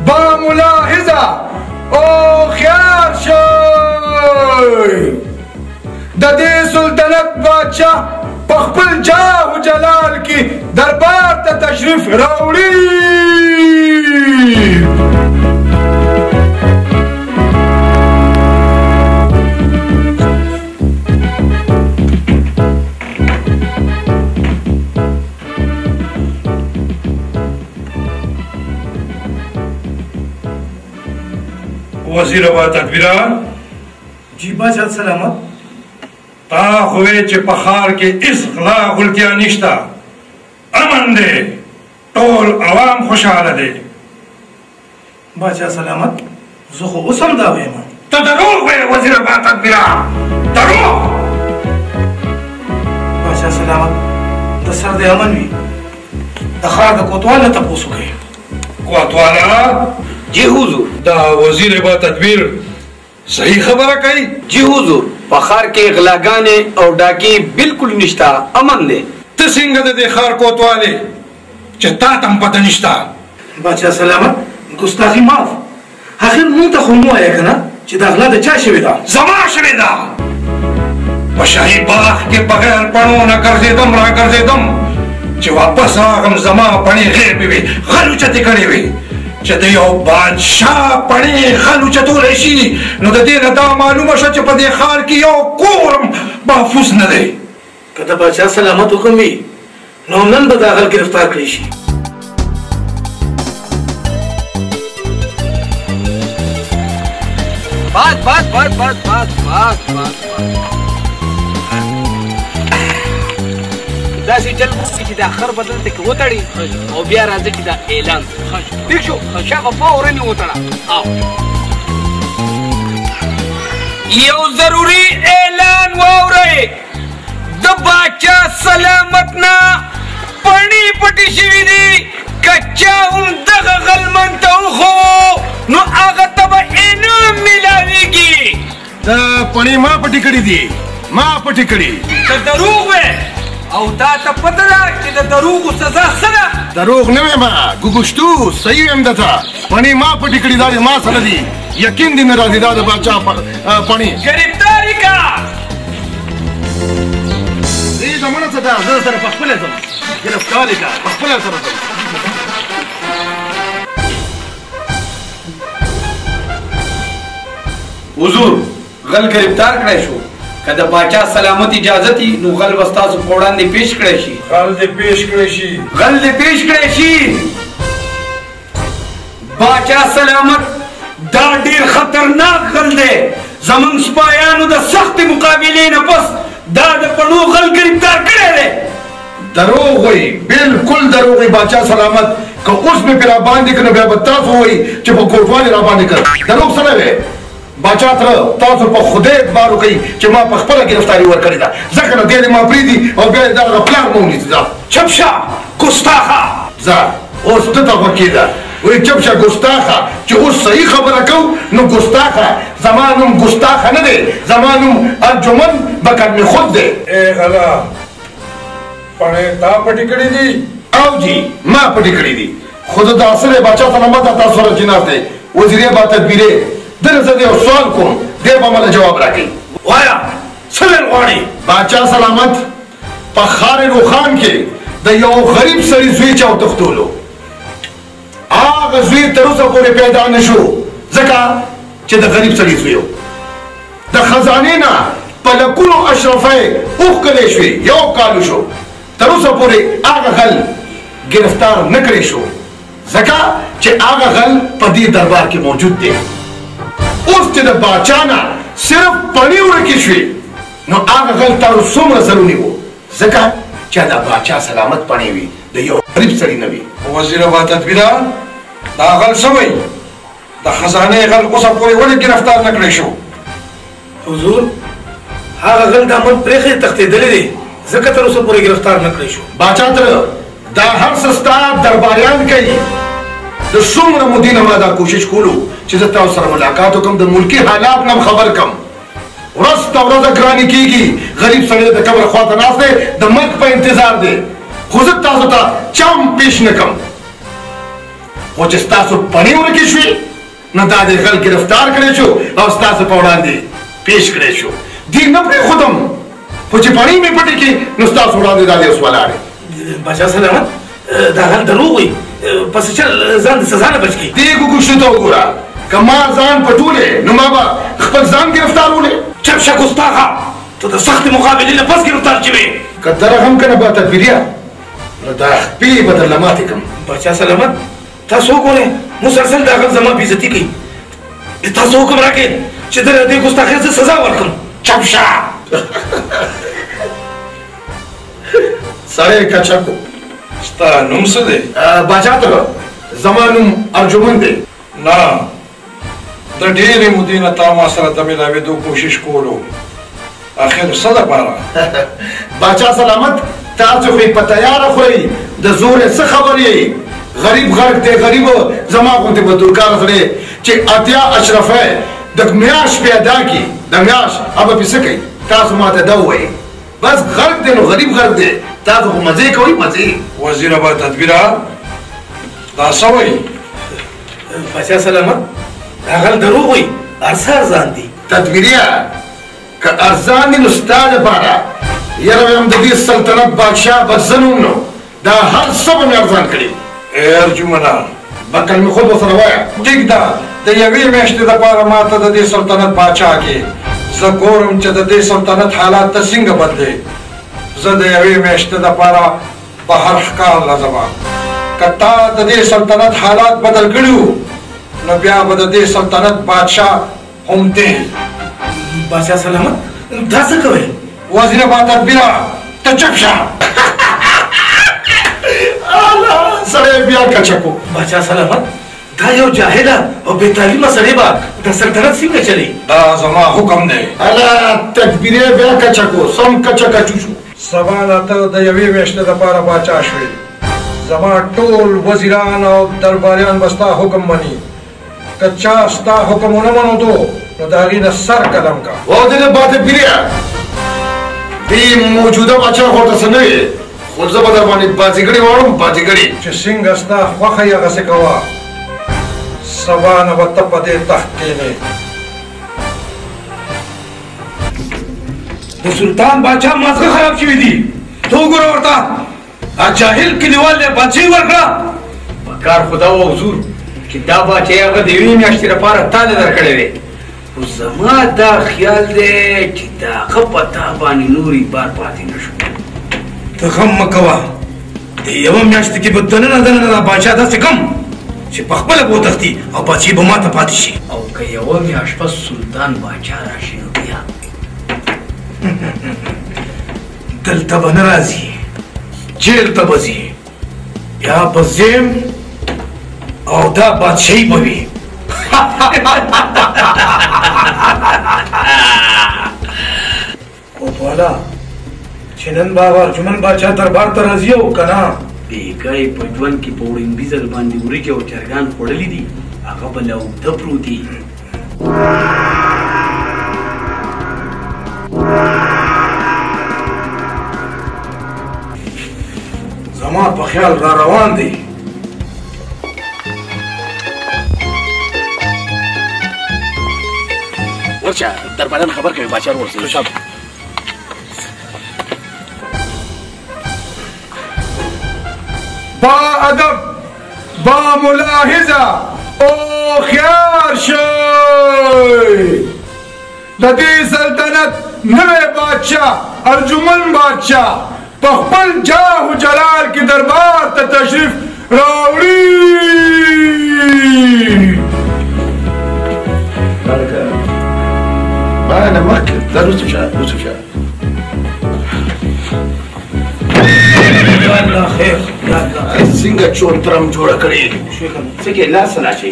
با ملاحظه او خیال شوی د دې سلطنت بادشاہ په خپل جاه و جلال کې دربار ته تشریف راوړي. وزیر با تدبیران جی بادشاہ سلامت. تا خوی چې په ښار کې هیڅ غلا غلطیا نشته، امن دی، ټول عوام خوشحاله دی. بادشاہ سلامت زه خو اوس هم دا وایم. ته دروغ وایې وزیر با تدبیران، دروغ. بادشاہ سلامت د سر د امن وي د ښار د کوتوال نه تپوس وکړئ. کوتواله؟ جی حضور. دا وزیر با تدبیر صحیح خبره کوي؟ جی حضور، په ښار کې غلاګانې او ډاکې بالکل نشته، امن دی. ته څنګه د دې ښار کوتوالی چې تا ته هم پته نشته؟ بادشاہ سلامت ګستاخي معاف. اخر مونږ ته خو مو وایه که نه چې دا غلا د چا شوې ده؟ زما شوې ده. په شاهي باغ کې بغیر پڼو نه ګرځېدم را ګرځېدم چې واپس راغلم، زما پڼې غیبې وې، غل اوچتې کړې وې. چې د یو بادشاه پڼې غل اوچتولی شي نو د دې نه دا معلومه شوه چې په دې ښار کې یو کور هم محفوظ نه دی. که د بادشاه سلامت حکم وي نو نن به دا غل گرفتار کړی شي. بس بس بس بس بس بس بس داسې چل وکړي چې دا خر بدل ته کې وتړي او بیا راځي چې دا اعلان ٹھیک شو شاغه فورا یې وتړه. یو ضروري اعلان واورئ، د باچا سلامت نه پڼې پټې شوي دي، که چا هم دغه غلمن ته وښو نو هغه ته به انعام میلاویږي. دا پڼې ما پټې کړي دي، ما پټې کړي. ته دروغ وې او تا ته پته ده چې د دروغو سزا څه ده؟ دروغ نه وایم، ګوګشتو صحیح وایم درته. پڼې ما پټې کړي، دا ما سره دي، یقین دې نه راځي دا د باچا پڼې. ګرفتار یې که. دې زمانه څه ده، زه سره پخپله ځم. ګرفتار یې که، پخپله سره ځم. حضور، غل گرفتار کړی شو. که د باچا سلامت اجازت نو غل به ستاسو په وړاندې پیش کړی شي. غل دې پیش کړی شي. غل دې پیش کړی شي. باچا سلامت دا ډیر خطرناک غل دی. زمونږ سپایانو د سختې مقابلې نه پس دا د پڼو غل گرفتار کړی دی. دروغ وایي، بالکل دروغ وایي باچا سلامت. که اوس مې پرې راباندې کړ نو بیا به تاسو وایي چې په کوټوال یې راباندې کړ. دروغ څه نه وی باچا تره، تاسو په خدای اعتبار وکړئ چې ما په خپله ګرفتاري ورکړې ده، ځکه نو دی دې ما پرېږدي او بیا یې دغه پلان مه ونیسي. ځه چپ شه ګستاخه. ځه اوس ده ته غوږ کېده، وایي چپ شه ګستاخه. چې اوس صحیح خبره کوو نو ګستاخه. زما نوم ګستاخه نه دی، زما نوم ارجمن بکرم خود دی. ای غلا پڼې تا پټې کړې دي؟ او جی ما پټې کړې دي، خو د اصل باچا سلامت تاسو سره چې ناست دی وزیر با تدبیرې دنه زه د یو سوال کوم، دی به مله جواب راکړي. وایه څه ویل غواړې؟ باچا سلامت په ښار روخان کې د یو غریب سړي زوی چا وتښتولو. هغه زوی تر اوسه پورې پیدا نه شو، ځکه چې د غریب سړي زوی و. د خزانې نه په لکونو اشرفۍ اوښکلی شوې، یو کال شو، تر اوسه پورې هغه غل گرفتار نه کړی شو، ځکه چې هغه غل په دې دربار کې موجود دی. اوس چې د باچا نه صرف پڼې ورکې شوې نو هغه غل تاسو څومره ضروري و، ځکه چې د باچا سلامت پڼې وي، د یو غریب سړي نه وي. وزیر با تدبیران دا غل څه وایي؟ د خزانې غل اوسه پورې ولې ګرفتار نه کړی شو؟ حضور هغه غل دا من پرېښې تښتېدلی دی، ځکه تر اوسه پورې گرفتار نه کړی شو. باچا تره دا هر څه ستا درباریان کوي. د څومره مودې نه ما دا کوشش کولو چې زه تاسو سره ملاقات وکړم، د ملکي حالات نه خبر کړم. ورځ تر ورځه ګرانې کېږي، غریب سړی د قبر خواته ناست دی، د مرګ په انتظار دی، خو زه تاسو ته چم پیش نه کړم. خو چې ستاسو پڼې ورکې شوې نو دا د غل ګرفتار کړی شو او ستاسو په وړاندې پیش کړی شو دې نه پرېښودم خو چې پڼې مې پټې کړې نو ستاسو وړاندې دا دی اوس ولاړ باچا سلامت دا غل دروغ وي پس چل ځان د سزا نه بچ کړي دې ګوګوشتو ته وګوره که ما ځان پټولې نو ما به خپل ځان ګرفتار ولې چپ شه ګستاخه ته د سختې مقابلې نه پس ګرفتار شوې که دغه هم که نه به تدبیریا نو دا خپې به درله ماتې کړم باچا سلامت تاسو وګورئ مسلسل دا غل زما بېعزتي کوي تاسو حکم راکړئ چې د دې ګستاخۍ زه سزا ورکړم چپ شه سړی کچکو ستا نوم څه دی باچا ته زما نوم ارجمند دی نه د ډېرې مودې نه تا ما سره د ملاوېدو کوشش کولو اخر څه دپاره باچا سلامت تاسو خو یې په تیاره خورئ د زور یې څه خبر یې غریب غرق دی غریب زما غوندې بدرګار سړی چې اتیا اشرفی د میاشت پې ادا کړي د میاشت هغه پې څه کوي تاسو ما ته دا ووایئ بس غرق دی نو غریب غرق دی تاسو خو مزې کوئ مزې وزیر ابا تدبیره دا څه وایي باچا سلامت دا غل دروغ وایي ارزه ارزان دي تدبیریه که ارزان دي نو ستا دپاره یاره وایم د دې سلطنت بادشاه به زه نوم نو دا هر څه به مې ارزان کړي ای ارجمنه بقل مې خود ورسره وایه ټیک ده د یوې میاشتې دپاره ما ته د دې سلطنت باچا کې زه ګورم چې د دې سلطنت حالات ته څنګه بدلې زه د یوې میاشتې دپاره بهر ښکار له ځمه که تا د دې سلطنت حالات بدل کړي وو نو بیا به د دې سلطنت بادشاه هم دی باچا سلامت دا څه کوئ وزیر با تدبیره ته چپ شه سړی بیا کچکو باچا سلامت دا یو جاهله او بې تعلیمه سړی به د سلطنت څنګه چلی دا زما حکم دی الا تدبیرې بیا کچکو سم کچکچو شو سبا نه ته د یوې میاشتې دپاره باچا شوې زما ټول وزیران او درباریان به ستا حکم مني که چا ستا حکم ونه منودو نو د هغې نه سر قلم کا وزیر با تدبیره دې موجوده باچا خو ته څه نه وي خو زه به در باندې بازیګړې واړم بازیګړې چې څنګه ستا خوښه یې هغسې کوه سبا نه به ته په دې تخت کښېنې د سلطان باچا مازغه خراب شوي دي ته وګوره ورته جاهل کلیوال دی بادشاهي ورکړه پکار خدا و حضور چې دا باچاهي هغه د یوې میاشتې لپاره تا نه درکړی دی خو زما دا خیال دی چې د هغه په تا باندې نورې بار پاتې نه شو ته غم مه کوه د یوه میاشتې کې به دننه دننه دا باچا داسې کم چې په خپله به وتښتي او بادشاهي به ماته پاتې شي او که یوه میاشت پس سلطان باچا راشي نو بیا دلته به نه راځي جیل ته به ځي بیا به ځیم او دا بادشاهي به وي کوتوالا چې نن به ارجمند باچا دربار ته راځي او که نه بېګا یې په ژوند کې په وړیندي ځل باندې وریجې او چرګان خوړلي دي هغه به له اوږده پروت دي زما په خیال را روان دی ورشه درباریان خبر کوي باچا ورسره با ادب با ملاحظه او خیار شئ د دې سلطنت نوی بادشاه ارجمند بادشاه په خپل جاه و جلال کې دربار ته تشریف راوړي انا مخکې دا رسو شه الله خیر څنګه چونترم جوړه کړې څه کې لاس نه شي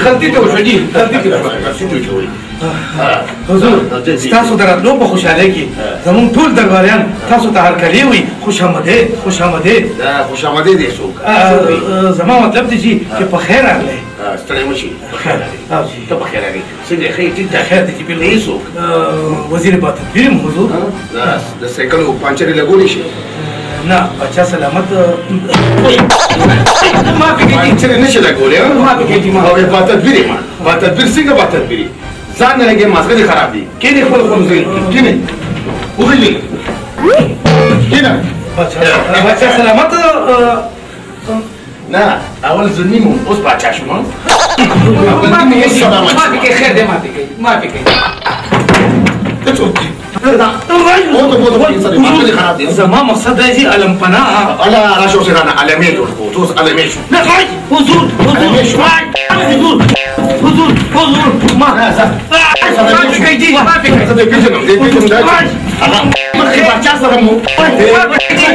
غلطي ته وشوه جي غلطي ته وشوه حضور ستاسو د راتلو په خوشحالۍ کې زموږ ټول درباریان تاسو ته هرکلی وایي خوش آمدید خوش آمدید دا خوش آمدید دی څوک زما مطلب دی چې په خیر راغلی ستړی مه شي ته په خیر راغلې څنګه ښه یې ټیک ټاک خیر دی چې بالکل ته څوک وزیر با تدبیر یم حضور د سایکل پانچرې لګولی شي نه بچا سلامت معافي ما کوي چې نشي لګولې معافي کوي او په تدبیر ما په تدبیر څنګه په تدبیر ځان نه لګي ماسکه دي خراب دي کینې خپل خپل زوی کینې وګړي کینې بچا سلامت نه اول زنیمو اوس باچا شوم معافي کوي خیر دې معافي کوي ته څوک زما مقصد دی چې علم پناه الله راشو سره علامه ورکو توس علامه شو نه حضور ما معافي کوي دي معافي کوي ته دې پیژنم دا هغه مخکې باچا سره مو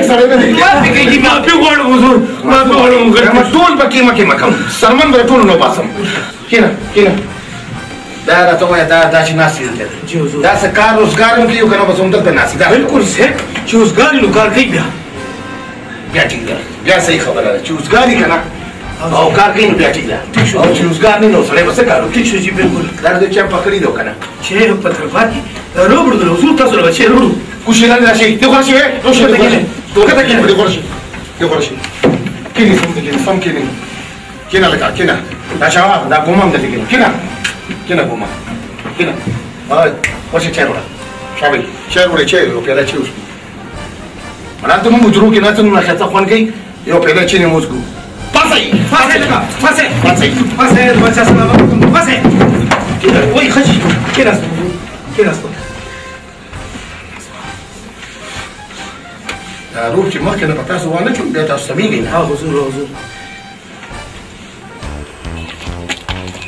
سره نه دی معافي کوي دي معافي غواړم حضور معافي غواړم ما ټول بکې مکه مکم سرمن بر ټول نو باسم کینه دا راته وای دا چې ناس دي دا څه کار روزګار مو کیو کنه بس هم دلته ناس دا بالکل صحیح چې روزګار نو کار کوي بیا ټیک ده بیا صحیح خبره ده چې روزګاری کنه او کار کوي بیا ټیک ده او چې روزګار نه نو سره بس کارو ټیک شو جی بالکل دا د چا پکړی دو کنه چې په ترفاتي روبر د حضور تاسو له چې روبر کوشیلا نه شي ته ورشي روشه ته کېږي ته کېږي ته ورشي کینی سم کینی کینه لکه کینه دا شاو دا کومم د کینه کینه کومه کینه ورشي چیرونه شابه چیرونه چیرو پیاده چیوس مرانته مو مجرو کې نه څنګه نه خاطر خوان کوي یو پیاده چینه موسکو پاسه بچا سلامت پاسه وای خشي کیناست دا روح چې مخکې نه په تاسو وانه کوم بیا تاسو سمېږئ ها حضور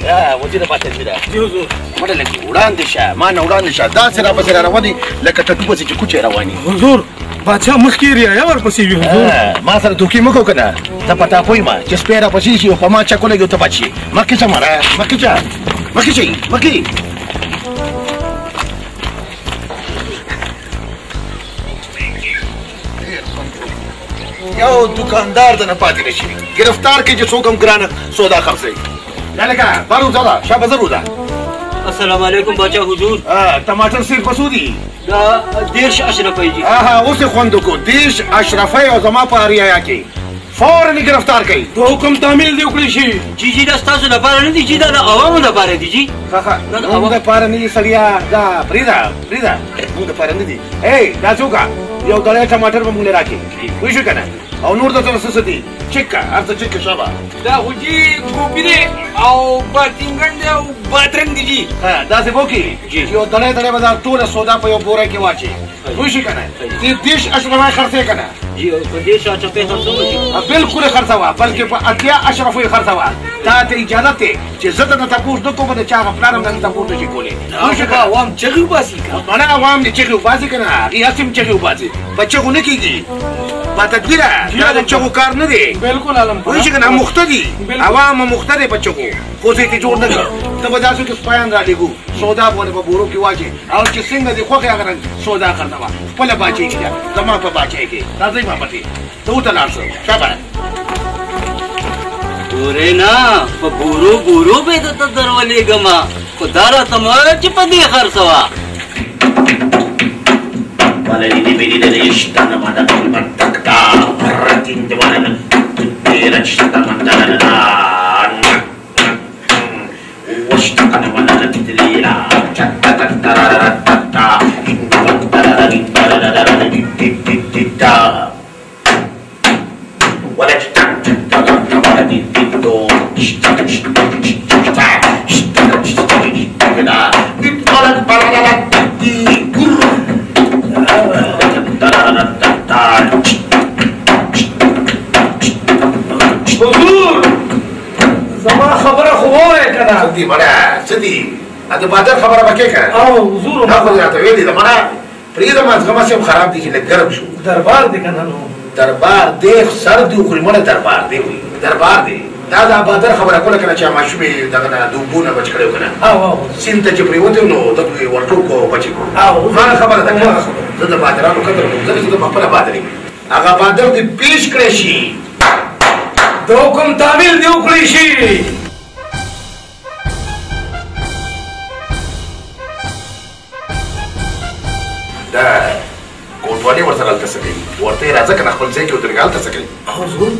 یا وزیر پاتې دی جی حضور مړه لکه وړاندې شه ما نه وړاندې شه داسې راپسې را روان دي لکه ټټو پسې چې کوچې روان دي حضور باچا مخکې ریا ورپسې وي حضور ما سره دوکې مه کوه که نه ته پتا پوی ما چې سپی راپسې شي او په ما چک ولګي ته بچ شي مخکې شه مړه مخکې شئ مخکې یو دکاندار د نه پاتې نه شي ګرفتار کې چې څوک هم ګرانه سودا خرڅوي یا لکه بارو ځه شابه ضرور ده السلام علیکم باچا حضور ټماټر سیر پسو دي دا دیرش اشرفی جی اوس یې خوند وکړو دیش اشرفی او زما په رعایا کې فوراً یې ګرفتار کړئ د حکم تعمیل دی وکړی شي جی دا ستاسو لپاره نه دي جی دا د عوامو لپاره دي جی موږ دپاره نه دي سړیا دا پرېږده موږ دپاره نه دي دا څوک یو دړی ټماټر به موږ راکړي پوه شو که نه او نور درته څه څه دي چک که هر څه چک که شابه دا خو جي ګوبي دی او باتینګن دی او بادرنګ دی جي داسې به وکړي چې یو دړی به دا ټوله سودا په یو بوره کې واچي پوه شو که نه دې دیش اشرفی خرڅوې که نه جی په دیرش اشرفی خرڅوم جی بالکل یې خرڅوه بلکې په اتیا اشرفو یې خرڅوه تا ته اجازه دی چې زه درنه تپوس نه کوم د چا هغه پلار هم درنه تپوس نشي کولی پوه شو که عوام چغې وباسي مانا عوام دې چغې وباسي که نه هغې هسې هم چغې وباسي په چغو نه کېږي په تدبیره دا د چغو کار نه دی بالکل علم پوه شي که نه مخته دي عوام مخته دی په چغو خو زه یې جوړ نه کړم ته به داسې کې سپایان رالیږو سودا به په بورو کې واچې او چې څنګه دې خوښې هغه رنګ سودا خرڅوه خپله باچۍ کې ده زما په باچۍ کې راځئ ما پټې ته ورته لاړ شو شابه ګورې نه په بورو به درته درولېږم خو دا راته مه وایه چې په دې خرڅوه Valeni vedi delle ishtana madana matakta ratin dewana tera ishtana madana washtana madana titlila chatta tatarata inda wala chatta madana titto ishtana حضور زما خبره خو ووایه که نه څه دي مړه څه دي د بادر خبره به کې که او حضور دا خو دې راته ویلې ده مړه پرېږده مازغه ماسې هم خراب دي چې لږ ګرم شو دربار دی که نه نو دربار دی سر دی وخوري مړه دربار دی وایي دربار دی دا د بادر خبره کوله که نه چې ماشومې دغه نه د اوبو نه بچ کړی و که نه سیند ته چې پرېوتی نو دغه یې ورټوپ کړو بچې کړو هغه خبره ده که زه د بادرانو قدر کوم ځکه چې زه په خپله بادر یم هغه بادر دې پیش کړی شي د حکم تعمیل دی وکړی شي دا ګول کوټوالي ورسره هلته څه کوي ورته یې راځه که نه خپل ځای کې ودرېږه هلته څه کوي حضور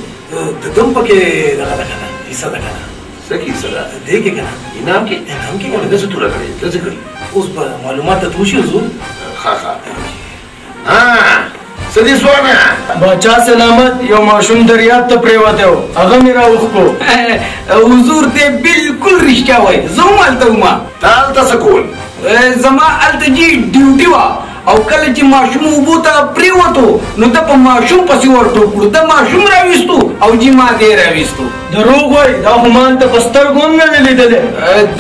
د دم پکې دغه ده که نه حصه ده که نه څه کیسه ده دې کې که نه انعام کې انعام کې ولې داسې توره کړې داسې کړي اوس به معلومات ته وشي حضور ښه ښه څه دي ځوانه باچا سلامت یو ماشوم دریاب ته پریوتی و هغه مې راوښکو حضور ته بالکل رښتیا وایي زه هم هلته وم تا هلته څه کول زما هلته جي ډیوټي وه او کله چې ماشوم اوبو ته پریوتو نو ده په ماشوم پسې ورټوپ کړو ده ماشوم راویستو او جي ما دی راویستو دروغ وایي دا خو ما هلته په سترګو هم نه وې لیدلی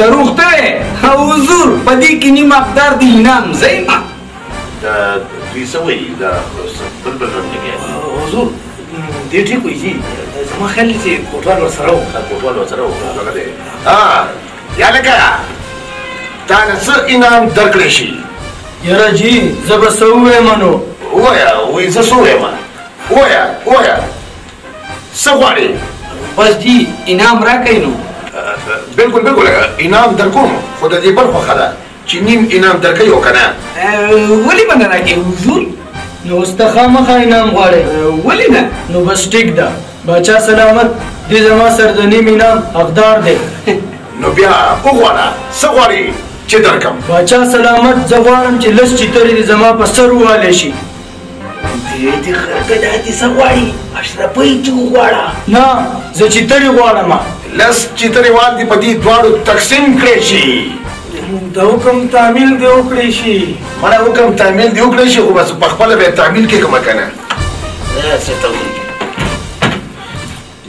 دروغ ته وی حضور په دې کې نیم حقدار د انعام زه یم دا دوی څه وایي دا بل بل رنګ لګیا حضور دې ټیک وایي جي زما خیال دی چې کوټوال ورسره و کوټوال ورسره و هغه دی یا لکه تا نه څه انعام درکړی شي یاره جي زه به څه ووایم نو ووایه وایي زه څه ووایم ووایه څه غواړې بس جي انعام راکوي نو بالکل انعام در کوم خو د دې بل خوښه ده چې نیم انعام درکوي او که نه ولې به نه راکوي حضور نو اوس ته خامخا انعام غواړې ولې نه نو بس ټیک ده باچا سلامت دې زما سر د نیم انعام حقدار دی نو بیا وغواړه څه غواړې چې درکم باچا سلامت زه غواړم چې لس چیترې دې زما په سر ووالی شي دې خرګه دا دې څه غواړي اشرفۍ چې وغواړه نه زه چیترې غواړم لس چیترې وال دې په دې دواړو تقسیم کړی شي د حکم تعمیل دې وکړی شي مړه حکم تعمیل دې وکړی شي خو بس په خپله به یې تعمیل کې کومه که نه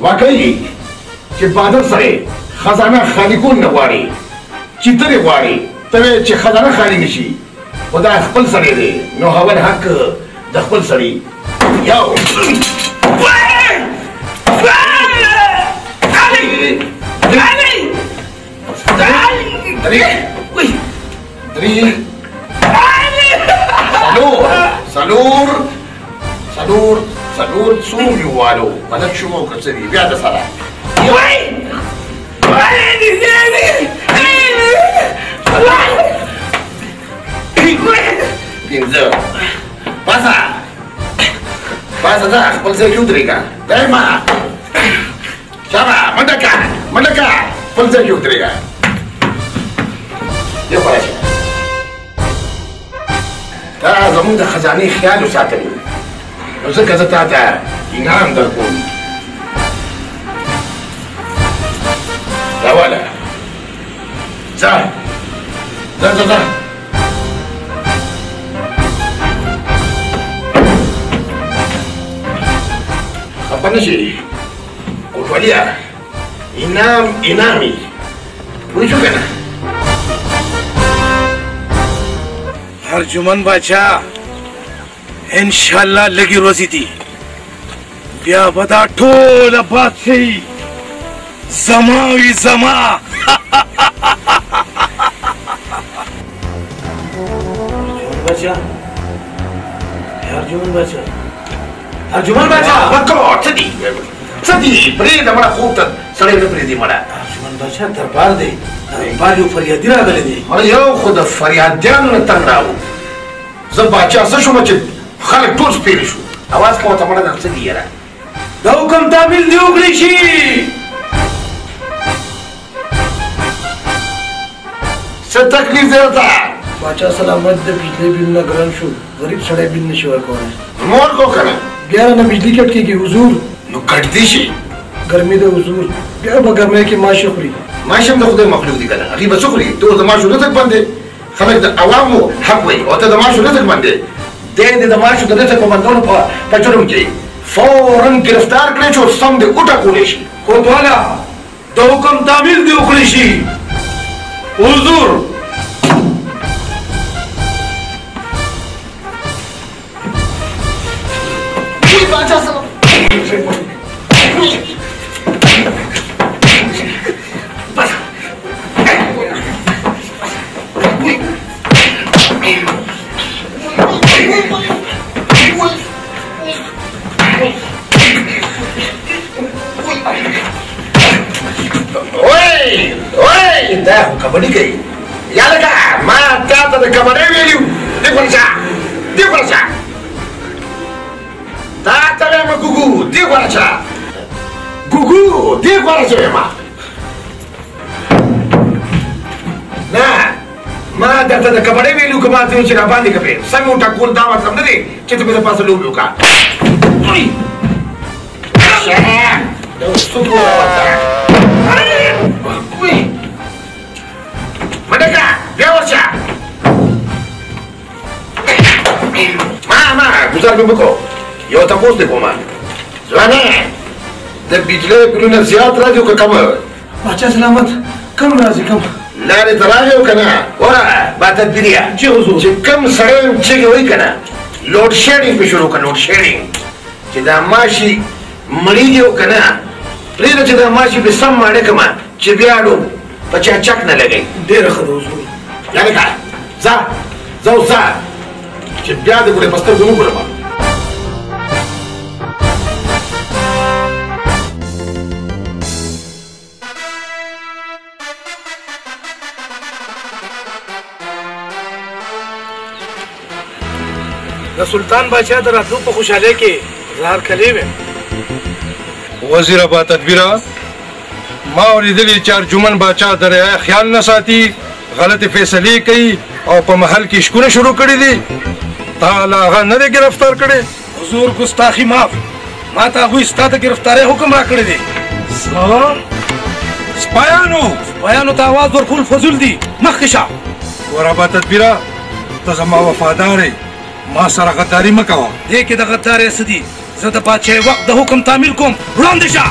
واقعي چې بادر سره خزانه خالي کول نه غواړي چیترې غواړي ته وایې چې خزانه خالي نه شي خو دا خپل سړی دی نو اول حق د خپل سړي یو څلور څو یووالو مدد شما وکړه څه دي بیا د سره پنځه باسه ځه خپل ځای کې ودرېږه دایما شابه منډه که خپل ځای کې ودرېږه یو خوا راشه تا زموږ د خزانې خیال وساتلو نو ځکه زه تا ته انعام درکوم راواله ځه خفه نه شي کوټواليه انعامي پوه شو که نه ارجمن باچا انشاءالله لګي روزي دي بیا به دا ټوله بادشاهي زما وي زما ارجمن باچا وکړه څه دي پرېږده مړه خوب ته سړی نه پرېږدي مړه ارجمن باچا دربار دی دربار یو فریادي راغلی دی مړه یو خو د فریادیانو نه تنګ راو زه باچا څه شومه چې خلک ټول سپېرې شو اواز کوه ته مړه دا څه دي یاره د حکم تعمیل دې وکړی شي څه تکلیف دی ورته باچا سلامت د بجلی بل نه ګران شو غریب سړی بل نشي ورکولی مور کو که نه بیا نه بجلی کټ کېږي حضور نو کټ دی شي ګرمي د حضور بیا به ګرمۍ کې ماشې خوري ماشه هم د خدای مخلوق دي که نه هغوی به څه خوري ته اوس د ماشو رزق باندې خلک د عوامو حق وایي او ته د ماشو رزق باندې دی د ماشو د رزق په بندولو په جرم کې فوراً گرفتار کړی چې سم دې وټاکولی شي کوتواله د حکم تعمیل دې وکړی شي حضور دا خو کبډي کوي یا لکه ما تا ته د کبډۍ ویلي وو دې خوا رشه دی غوړه چا ګوګو دی غوړه چا ما نه ما درته د کبړې ویلو که ما ته چې را باندې کوې سم وټاکول دا مطلب نه دی چې ته مې د پاسه لوبې وکړه منډه بیا ورشه ما ګزار مې وکړو یو تپوس دی کومه ځوانه د بجلۍ بلونه زیات راځي که کم باچا سلامت کم راځي کم لارې ته راغی او که نه وره با تدبیریا چې کم سړی چغې وایي که نه لوډ شیډینګ پې شروع کړه لوډ شیډینګ چې دا ماشي مړېږي او که نه پرېږده چې دا ماشي پې سم ماړه کړمه چې بیا اړو په چا چک نه لګوي ډېره ښه ده حضور یعنې که ځه ځه اوس ځه چې بیا د ګورې په سترګو نه ګورم د سلطان باچا د راتلو په خوشحالۍ کې زهر کلی ویم وزیر ابا تدبیره ما اوریدلی چې ارجمن باچا د رعایا خیال نه ساتي غلطې فیصلې کوي او په محل کې شکونه شروع کړي دي تا لا هغه نه دی ګرفتار کړی حضور ګستاخي معاف ما ته هغوی ستا د ګرفتارۍ حکم را کړی دی سپایانو ته اواز ورکول فضول دي مخکې شه ور ابا تدبیره ته زما وفادار یې ما سره غداري مه کوه دې کې د غدارۍ څه دي زه د پاچاهۍ وخت د حکم تعمیل کوم وړاندې شه